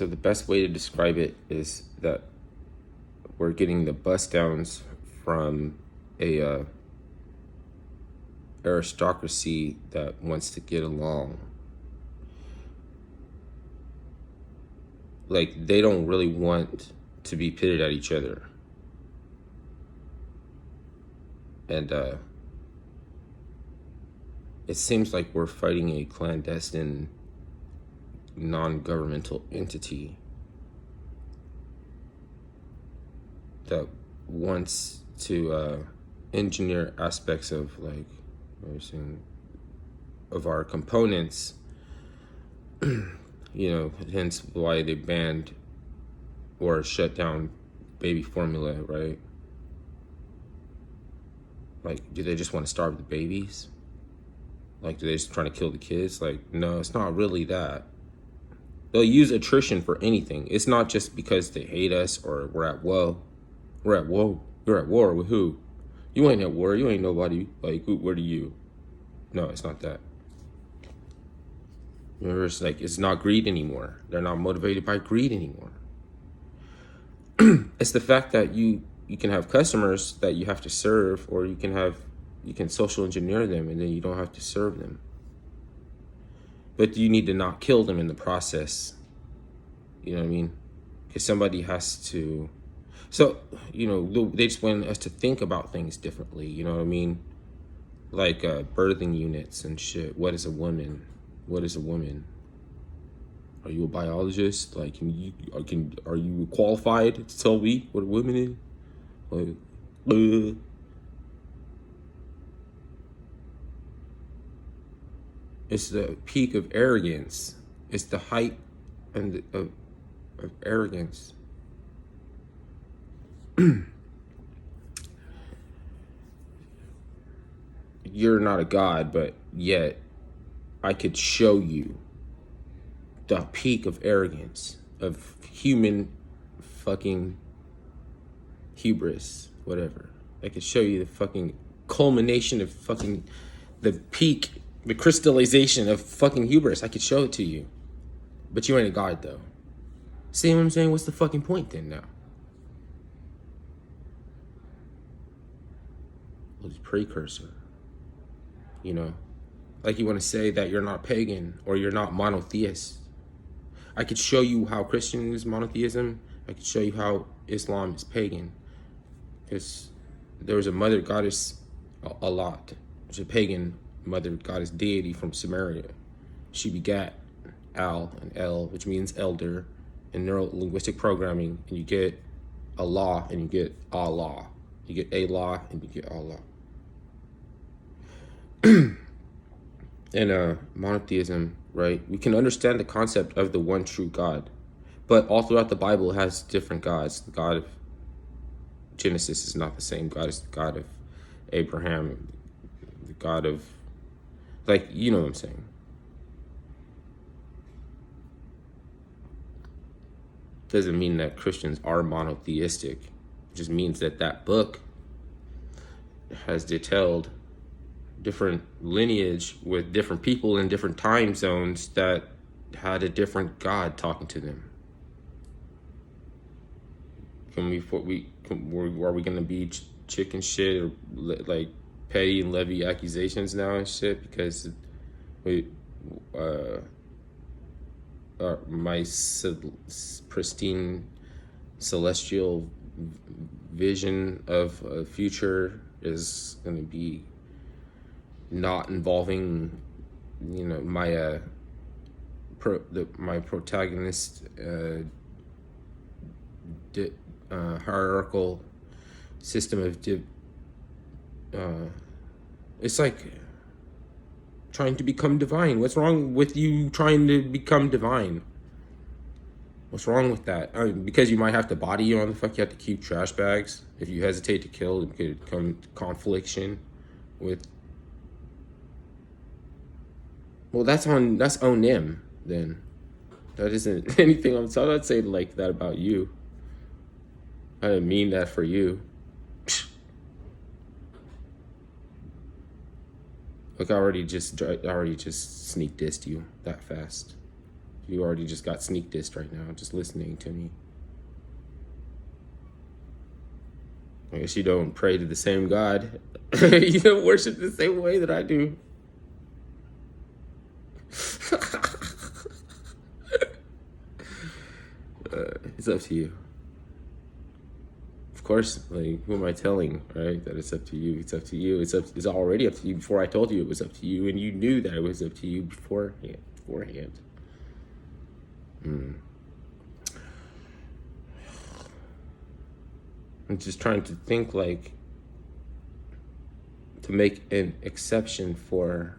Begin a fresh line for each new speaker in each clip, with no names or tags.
So the best way to describe it is that we're getting the bust downs from a aristocracy that wants to get along. Like, they don't really want to be pitted at each other. And it seems like we're fighting a clandestine, non-governmental entity that wants to engineer aspects of, like, of our components. Hence why they banned or shut down baby formula, right? Like, do they just want to starve the babies? Like, do they just trying to kill the kids? Like, no, it's not really that. They'll use attrition for anything. It's not just because they hate us or we're at war. We're at war. You're at war with who? You ain't at war. You ain't nobody. Like, who? Where do you? No, it's not that. Remember, it's not greed anymore. They're not motivated by greed anymore. It's the fact that you can have customers that you have to serve, or you can social engineer them, and then you don't have to serve them. But you need to not kill them in the process. You know what I mean? Because somebody has to. So, they just want us to think about things differently. You know what I mean? Like birthing units and shit. What is a woman? What is a woman? Are you a biologist? Like, are you qualified to tell me what a woman is? Like, it's the peak of arrogance. It's the height of arrogance. You're not a god, but yet I could show you the peak of arrogance, of human fucking hubris, whatever. I could show you the fucking culmination of fucking the peak, the crystallization of fucking hubris. I could show it to you. But you ain't a god, though. See what I'm saying? What's the fucking point then now? Well, it's precursor. Like, you want to say that you're not pagan or you're not monotheist. I could show you how Christian is monotheism. I could show you how Islam is pagan. Because there was a mother goddess, a lot. There's a pagan mother goddess deity from Samaria. She begat Al and El, which means elder, in neuro-linguistic programming. And you get Allah and you get Allah. You get Allah and you get Allah. And monotheism, right? We can understand the concept of the one true God, but all throughout the Bible it has different gods. The God of Genesis is not the same God as the God of Abraham, the God of, like, you know what I'm saying. Doesn't mean that Christians are monotheistic. It just means that that book has detailed different lineage with different people in different time zones that had a different God talking to them. Are we gonna be chicken shit or like petty and levy accusations now and shit because my pristine celestial vision of a future is gonna be not involving, my my protagonist hierarchical system of it's like trying to become divine. What's wrong with you trying to become divine? What's wrong with that? Because you might have to body you on the fuck, you have to keep trash bags. If you hesitate to kill, it could come confliction with. Well, that's on them then. That isn't anything. I'm not saying like that about you. I didn't mean that for you. Look, I already just sneak dissed you that fast. You already just got sneak dissed right now, just listening to me. I guess you don't pray to the same God. You don't worship the same way that I do. It's up to you. Of course, like, who am I telling, right? That it's up to you. It's up to you. It's already up to you before I told you it was up to you, and you knew that it was up to you beforehand. I'm just trying to think, like, to make an exception for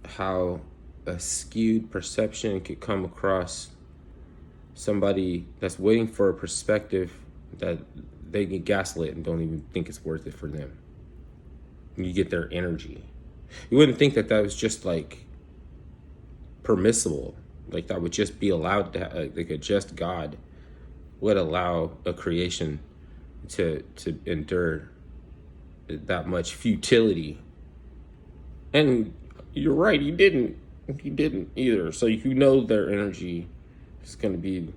how a skewed perception could come across somebody that's waiting for a perspective that they get gaslit and don't even think it's worth it for them. You get their energy. You wouldn't think that was just like permissible, like that would just be allowed to, like a just God would allow a creation to endure that much futility. And you're right, he didn't either. So you know their energy is going to be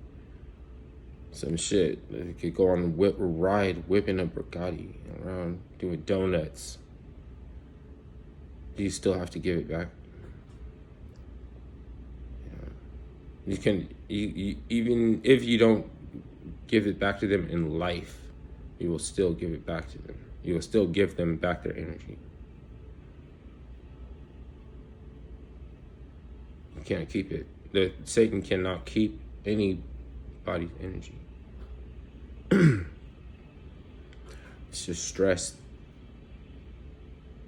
some shit. They could go on a ride whipping a Bugatti around doing donuts. You still have to give it back. You can, even if you don't give it back to them in life, you will still give it back to them. You will still give them back their energy. You can't keep it. Satan cannot keep anybody's energy. It's just stress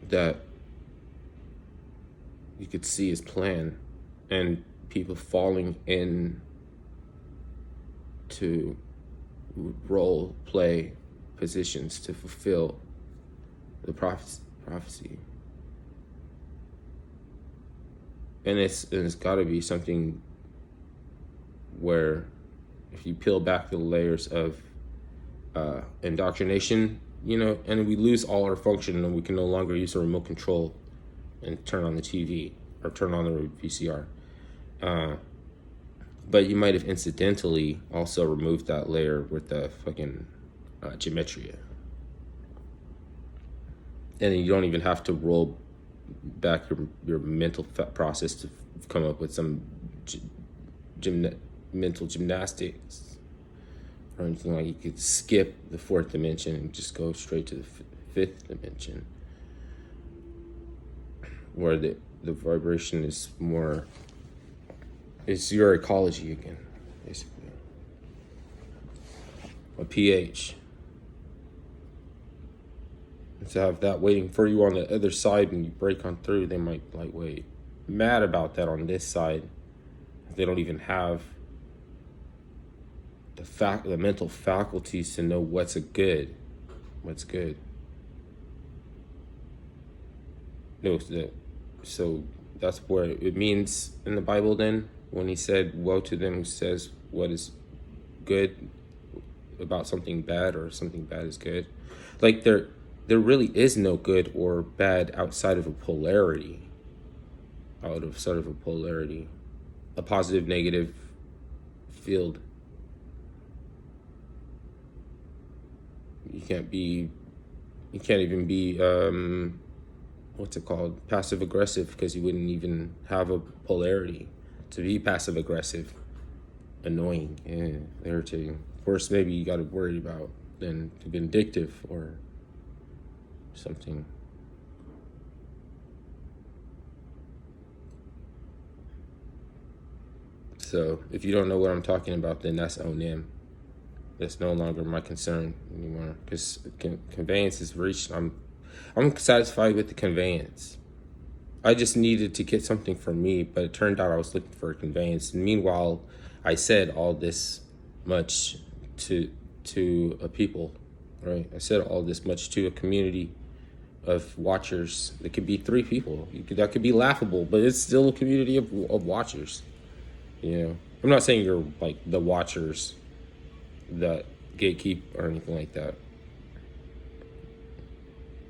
that you could see his plan and people falling in to role play positions to fulfill the prophecy. And it's got to be something where if you peel back the layers of indoctrination, and we lose all our function and we can no longer use a remote control and turn on the TV or turn on the VCR. But you might have incidentally also removed that layer with the fucking gematria. And then you don't even have to roll back your mental process to come up with some mental gymnastics or anything. Like, you could skip the fourth dimension and just go straight to the fifth dimension, where the vibration is more, it's your ecology again, basically. A pH. And to have that waiting for you on the other side when you break on through, they might like, wait, mad about that on this side. They don't even have the mental faculties to know what's good. No, so that's where it means in the Bible then, when he said, woe to them who says what is good about something bad, or something bad is good. Like, there really is no good or bad outside of a polarity. A positive, negative field. You can't even be what's it called? Passive aggressive, because you wouldn't even have a polarity. To be passive aggressive, annoying, irritating. Worse, maybe you got to worry about than vindictive or something. So if you don't know what I'm talking about, then that's on them. That's no longer my concern anymore, because conveyance is reached. I'm satisfied with the conveyance. I just needed to get something from me, but it turned out I was looking for a conveyance. And meanwhile, I said all this much to a people, right? I said all this much to a community of watchers. It could be 3 people. That could be laughable, but it's still a community of watchers. I'm not saying you're like the watchers that gatekeep or anything like that.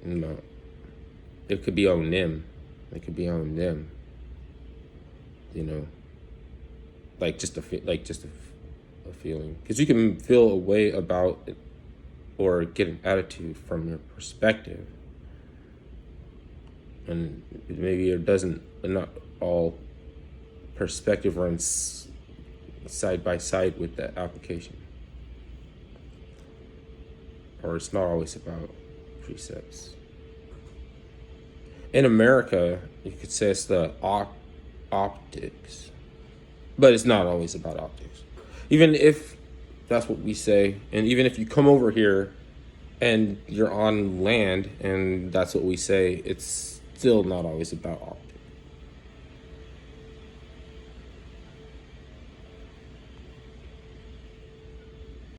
No. It could be on them. like just a feeling, because you can feel a way about it or get an attitude from your perspective, and maybe it doesn't. Not all perspective runs side by side with the application, or it's not always about precepts. In America, you could say it's the optics, but it's not always about optics. Even if that's what we say, and even if you come over here and you're on land and that's what we say, it's still not always about optics.